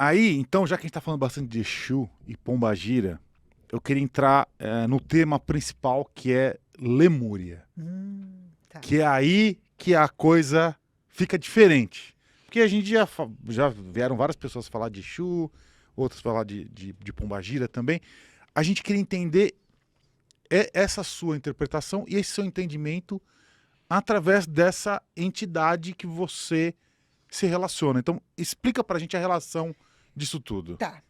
Aí, então, já que a gente tá falando bastante de Exu e Pombagira, eu queria entrar no tema principal, que é Lemúria. Tá. Que é aí que a coisa fica diferente. Porque a gente já vieram várias pessoas falar de Exu, outras falar de Pombagira também. A gente queria entender essa sua interpretação e esse seu entendimento através dessa entidade que você se relaciona. Então, explica pra gente a relação disso tudo. Tá.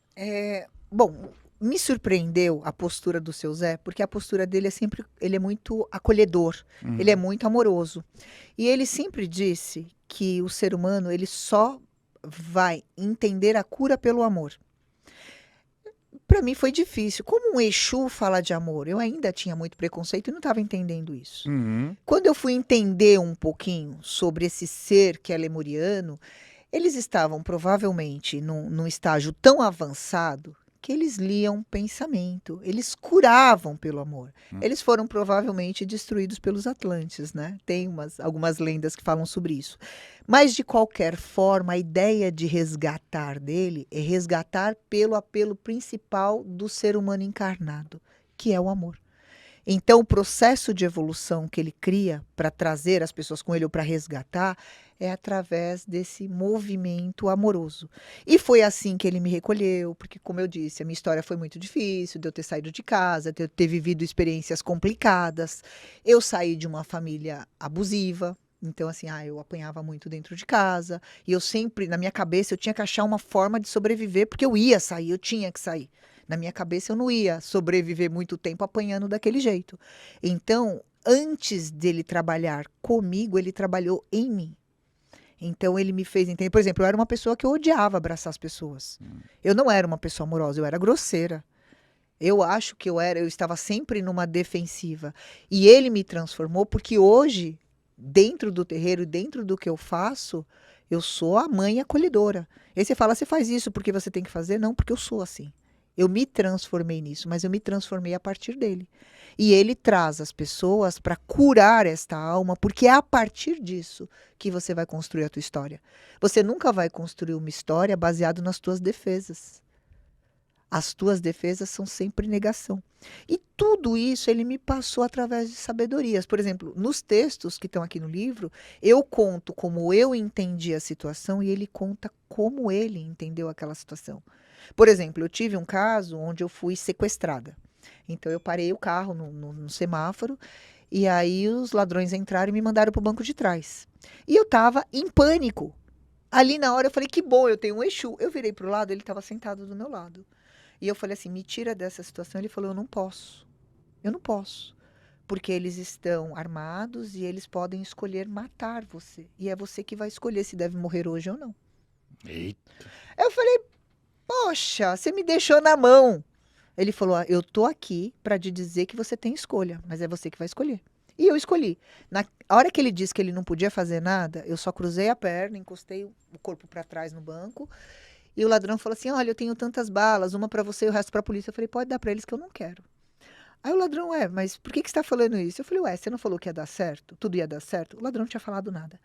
Bom, me surpreendeu a postura do seu Zé, porque a postura dele é sempre, ele é muito acolhedor, ele é Uhum. muito amoroso. E ele sempre disse que o ser humano, ele só vai entender a cura pelo amor. Para mim foi difícil. Como um Exu fala de amor? Eu ainda tinha muito preconceito e não estava entendendo isso. Uhum. Quando eu fui entender um pouquinho sobre esse ser que é lemuriano, eles estavam provavelmente num estágio tão avançado que eles liam pensamento, eles curavam pelo amor. Eles foram provavelmente destruídos pelos Atlantes, né? Tem algumas lendas que falam sobre isso. Mas, de qualquer forma, a ideia de resgatar dele é resgatar pelo apelo principal do ser humano encarnado, que é o amor. Então, o processo de evolução que ele cria para trazer as pessoas com ele ou para resgatar é através desse movimento amoroso. E foi assim que ele me recolheu, porque, como eu disse, a minha história foi muito difícil, de eu ter saído de casa, de eu ter vivido experiências complicadas. Eu saí de uma família abusiva. Então, assim, eu apanhava muito dentro de casa. E eu sempre, na minha cabeça, eu tinha que achar uma forma de sobreviver, porque eu ia sair, eu tinha que sair. Na minha cabeça, eu não ia sobreviver muito tempo apanhando daquele jeito. Então, antes dele trabalhar comigo, ele trabalhou em mim. Então, ele me fez entender. Por exemplo, eu era uma pessoa que eu odiava abraçar as pessoas. Eu não era uma pessoa amorosa, eu era grosseira. Eu acho que eu estava sempre numa defensiva. E ele me transformou porque hoje, dentro do terreiro, dentro do que eu faço, eu sou a mãe acolhedora. Aí você fala, você faz isso porque você tem que fazer? Não, porque eu sou assim. Eu me transformei nisso, mas eu me transformei a partir dele. E ele traz as pessoas para curar esta alma, porque é a partir disso que você vai construir a tua história. Você nunca vai construir uma história baseada nas tuas defesas. As tuas defesas são sempre negação. E tudo isso ele me passou através de sabedorias. Por exemplo, nos textos que estão aqui no livro, eu conto como eu entendi a situação e ele conta como ele entendeu aquela situação. Por exemplo, eu tive um caso onde eu fui sequestrada. Então, eu parei o carro no semáforo e aí os ladrões entraram e me mandaram para o banco de trás. E eu estava em pânico. Ali na hora eu falei, que bom, eu tenho um Exu. Eu virei para o lado, ele estava sentado do meu lado. E eu falei assim, me tira dessa situação. Ele falou, eu não posso. Eu não posso. Porque eles estão armados e eles podem escolher matar você. E é você que vai escolher se deve morrer hoje ou não. Eita. Eu falei, poxa, você me deixou na mão. Ele falou, eu tô aqui para te dizer que você tem escolha, mas é você que vai escolher. E eu escolhi. Na hora que ele disse que ele não podia fazer nada, eu só cruzei a perna, encostei o corpo para trás no banco. E o ladrão falou assim: olha, eu tenho tantas balas, uma para você e o resto para a polícia. Eu falei: pode dar para eles que eu não quero. Aí o ladrão, mas por que você está falando isso? Eu falei: você não falou que ia dar certo? Tudo ia dar certo? O ladrão não tinha falado nada.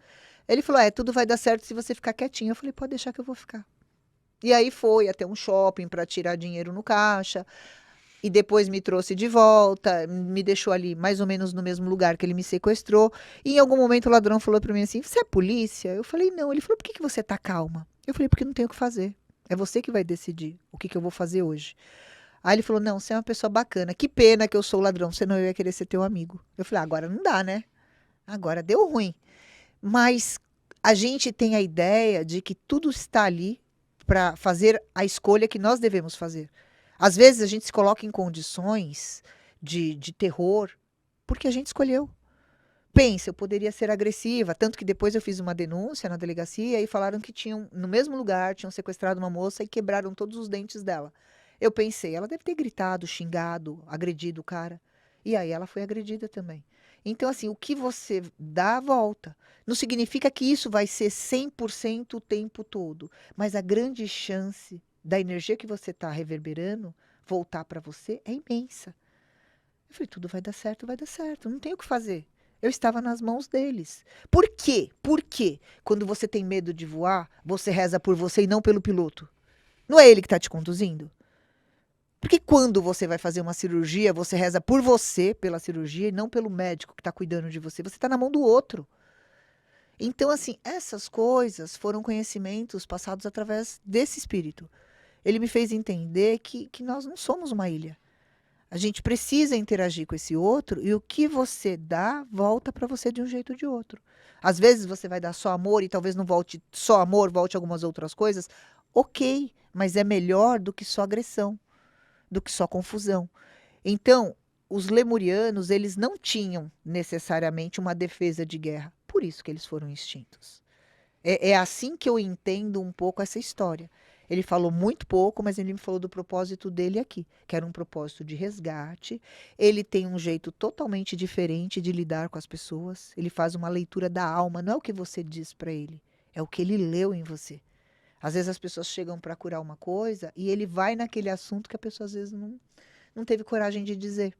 Ele falou: tudo vai dar certo se você ficar quietinho. Eu falei: pode deixar que eu vou ficar. E aí foi até um shopping para tirar dinheiro no caixa. E depois me trouxe de volta, me deixou ali mais ou menos no mesmo lugar que ele me sequestrou. E em algum momento o ladrão falou para mim assim: você é polícia? Eu falei: não. Ele falou: por que você tá calma? Eu falei: porque não tenho o que fazer. É você que vai decidir o que eu vou fazer hoje. Aí ele falou: não, você é uma pessoa bacana. Que pena que eu sou ladrão, senão eu ia querer ser teu amigo. Eu falei: agora não dá, né? Agora deu ruim. Mas a gente tem a ideia de que tudo está ali para fazer a escolha que nós devemos fazer. Às vezes a gente se coloca em condições de terror porque a gente escolheu. Pensa, eu poderia ser agressiva, tanto que depois eu fiz uma denúncia na delegacia e falaram que tinham, no mesmo lugar, tinham sequestrado uma moça e quebraram todos os dentes dela. Eu pensei, ela deve ter gritado, xingado, agredido o cara. E aí ela foi agredida também. Então, assim, o que você dá, volta. Não significa que isso vai ser 100% o tempo todo, mas a grande chance da energia que você está reverberando voltar para você é imensa. Eu falei, tudo vai dar certo, vai dar certo. Não tem o que fazer. Eu estava nas mãos deles. Por quê? Por quê? Quando você tem medo de voar, você reza por você e não pelo piloto. Não é ele que está te conduzindo? Porque quando você vai fazer uma cirurgia, você reza por você, pela cirurgia, e não pelo médico que está cuidando de você. Você está na mão do outro. Então, assim, essas coisas foram conhecimentos passados através desse espírito. Ele me fez entender que nós não somos uma ilha. A gente precisa interagir com esse outro e o que você dá volta para você de um jeito ou de outro. Às vezes você vai dar só amor e talvez não volte só amor, volte algumas outras coisas. Ok, mas é melhor do que só agressão, do que só confusão. Então, os lemurianos, eles não tinham necessariamente uma defesa de guerra. Por isso que eles foram extintos. É assim que eu entendo um pouco essa história. Ele falou muito pouco, mas ele me falou do propósito dele aqui, que era um propósito de resgate. Ele tem um jeito totalmente diferente de lidar com as pessoas. Ele faz uma leitura da alma, não é o que você diz para ele, é o que ele leu em você. Às vezes as pessoas chegam para curar uma coisa e ele vai naquele assunto que a pessoa às vezes não teve coragem de dizer.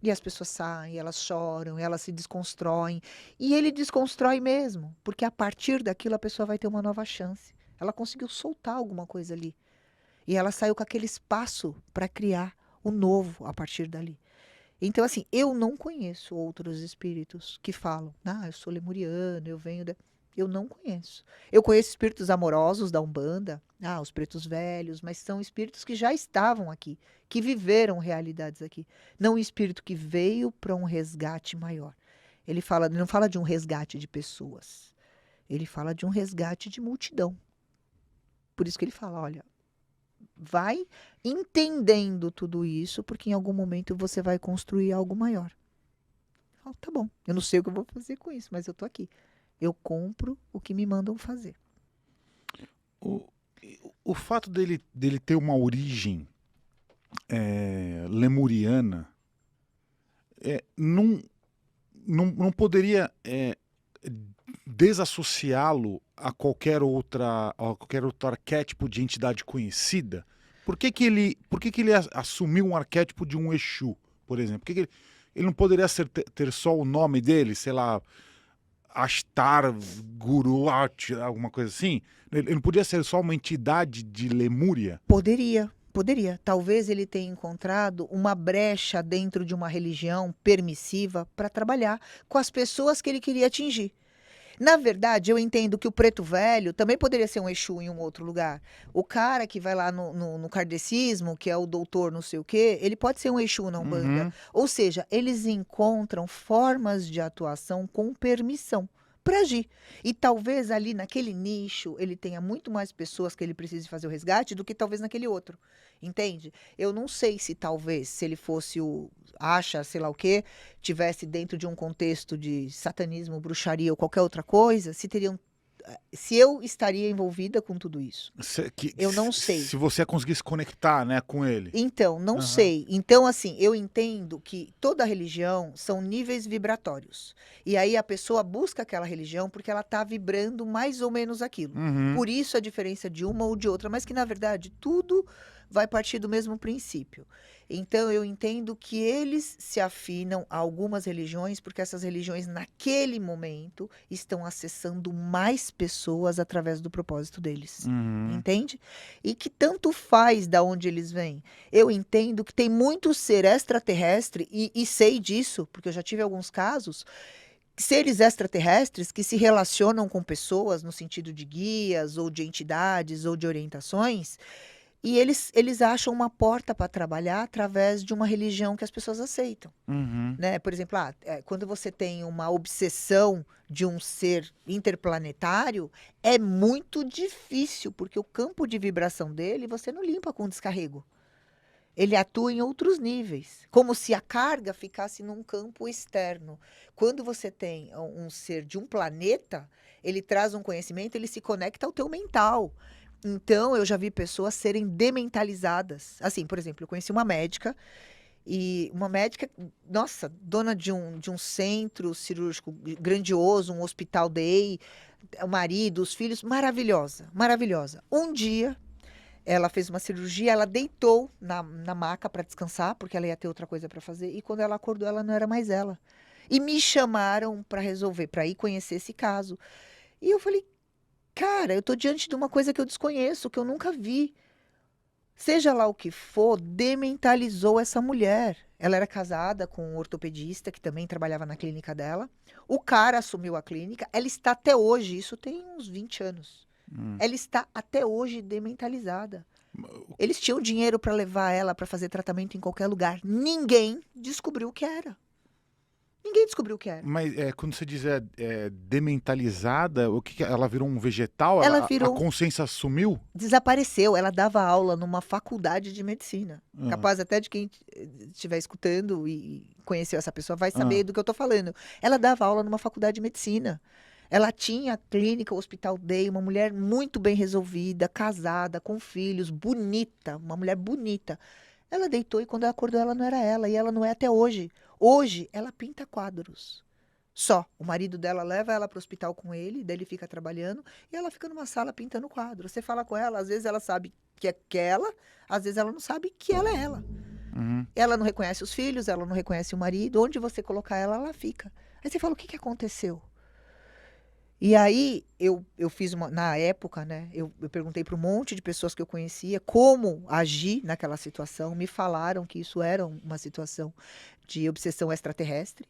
E as pessoas saem, elas choram, elas se desconstroem. E ele desconstrói mesmo, porque a partir daquilo a pessoa vai ter uma nova chance. Ela conseguiu soltar alguma coisa ali. E ela saiu com aquele espaço para criar o novo a partir dali. Então, assim, eu não conheço outros espíritos que falam, eu sou lemuriano, eu venho da... Eu não conheço. Eu conheço espíritos amorosos da Umbanda, os pretos velhos, mas são espíritos que já estavam aqui, que viveram realidades aqui. Não um espírito que veio para um resgate maior. Ele não fala de um resgate de pessoas. Ele fala de um resgate de multidão. Por isso que ele fala, olha, vai entendendo tudo isso, porque em algum momento você vai construir algo maior. Eu falo, tá bom, eu não sei o que eu vou fazer com isso, mas eu tô aqui. Eu compro o que me mandam fazer. O, o fato dele ter uma origem lemuriana não poderia desassociá-lo a qualquer outro arquétipo de entidade conhecida? Por que ele assumiu um arquétipo de um Exu, por exemplo? Por que ele não poderia ter só o nome dele, sei lá, Ashtar, Guru, alguma coisa assim? Ele não podia ser só uma entidade de Lemúria? Poderia. Talvez ele tenha encontrado uma brecha dentro de uma religião permissiva para trabalhar com as pessoas que ele queria atingir. Na verdade, eu entendo que o preto velho também poderia ser um Exu em um outro lugar. O cara que vai lá no kardecismo, que é o doutor não sei o quê, ele pode ser um Exu na Umbanda. Uhum. Ou seja, eles encontram formas de atuação com permissão para agir. E talvez ali naquele nicho ele tenha muito mais pessoas que ele precise fazer o resgate do que talvez naquele outro. Entende? Eu não sei se talvez, se ele fosse sei lá o quê, tivesse dentro de um contexto de satanismo, bruxaria ou qualquer outra coisa, se eu estaria envolvida com tudo isso. Eu não sei. Se você conseguisse conectar, né, com ele. Então, não Aham. sei. Então, assim, eu entendo que toda religião são níveis vibratórios. E aí a pessoa busca aquela religião porque ela está vibrando mais ou menos aquilo. Uhum. Por isso a diferença de uma ou de outra, mas que na verdade tudo vai partir do mesmo princípio. Então, eu entendo que eles se afinam a algumas religiões porque essas religiões, naquele momento, estão acessando mais pessoas através do propósito deles. Uhum. Entende? E que tanto faz da onde eles vêm. Eu entendo que tem muito ser extraterrestre, e sei disso, porque eu já tive alguns casos, seres extraterrestres que se relacionam com pessoas no sentido de guias, ou de entidades, ou de orientações, e eles acham uma porta para trabalhar através de uma religião que as pessoas aceitam. Uhum. Né? Por exemplo, quando você tem uma obsessão de um ser interplanetário, é muito difícil, porque o campo de vibração dele você não limpa com descarrego. Ele atua em outros níveis, como se a carga ficasse num campo externo. Quando você tem um ser de um planeta, ele traz um conhecimento, ele se conecta ao teu mental. Então, eu já vi pessoas serem dementalizadas. Assim, por exemplo, eu conheci uma médica, nossa, dona de um centro cirúrgico grandioso, um hospital day, o marido, os filhos, maravilhosa, maravilhosa. Um dia, ela fez uma cirurgia, ela deitou na maca para descansar, porque ela ia ter outra coisa para fazer, e quando ela acordou, ela não era mais ela. E me chamaram para resolver, para ir conhecer esse caso. E eu falei, cara, eu tô diante de uma coisa que eu desconheço, que eu nunca vi. Seja lá o que for, dementalizou essa mulher. Ela era casada com um ortopedista que também trabalhava na clínica dela. O cara assumiu a clínica. Ela está até hoje, isso tem uns 20 anos. Hum. Ela está até hoje dementalizada. Eles tinham dinheiro para levar ela para fazer tratamento em qualquer lugar. Ninguém descobriu o que era. Ninguém descobriu o que era. Mas quando você diz dementalizada, o que ela virou um vegetal? Ela A virou, consciência sumiu? desapareceu. Ela dava aula numa faculdade de medicina. Ah, Capaz até de quem estiver escutando e conheceu essa pessoa vai ah, saber do que eu estou falando. Ela dava aula numa faculdade de medicina. Ela tinha a clínica, o Hospital Day, uma mulher muito bem resolvida, casada, com filhos, bonita, uma mulher bonita. Ela deitou e quando ela acordou, ela não era ela, e ela não é até hoje. Hoje, ela pinta quadros. Só. O marido dela leva ela para o hospital com ele, daí ele fica trabalhando, e ela fica numa sala pintando quadro. Você fala com ela, às vezes ela sabe que é aquela, às vezes ela não sabe que ela é ela. uhum. Ela não reconhece os filhos, ela não reconhece o marido. Onde você colocar ela, ela fica. Aí você fala, o que que aconteceu? E aí, eu fiz uma, na época, né, eu perguntei para um monte de pessoas que eu conhecia como agir naquela situação. Me falaram que isso era uma situação de obsessão extraterrestre.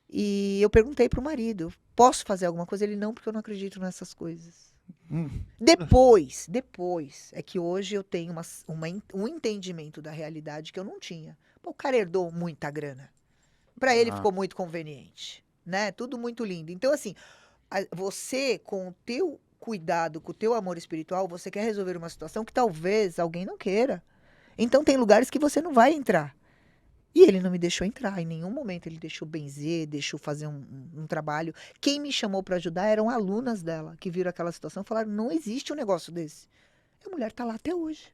E eu perguntei para o marido, posso fazer alguma coisa? Ele, não, porque eu não acredito nessas coisas. Hum. Depois, é que hoje eu tenho um entendimento da realidade que eu não tinha. Pô, o cara herdou muita grana. Para ele Ah, ficou muito conveniente, né? Tudo muito lindo. Então, assim, você, com o teu cuidado, com o teu amor espiritual, você quer resolver uma situação que talvez alguém não queira. Então, tem lugares que você não vai entrar. E ele não me deixou entrar. Em nenhum momento ele deixou benzer, deixou fazer um trabalho. Quem me chamou para ajudar eram alunas dela, que viram aquela situação e falaram: não existe um negócio desse. E a mulher está lá até hoje.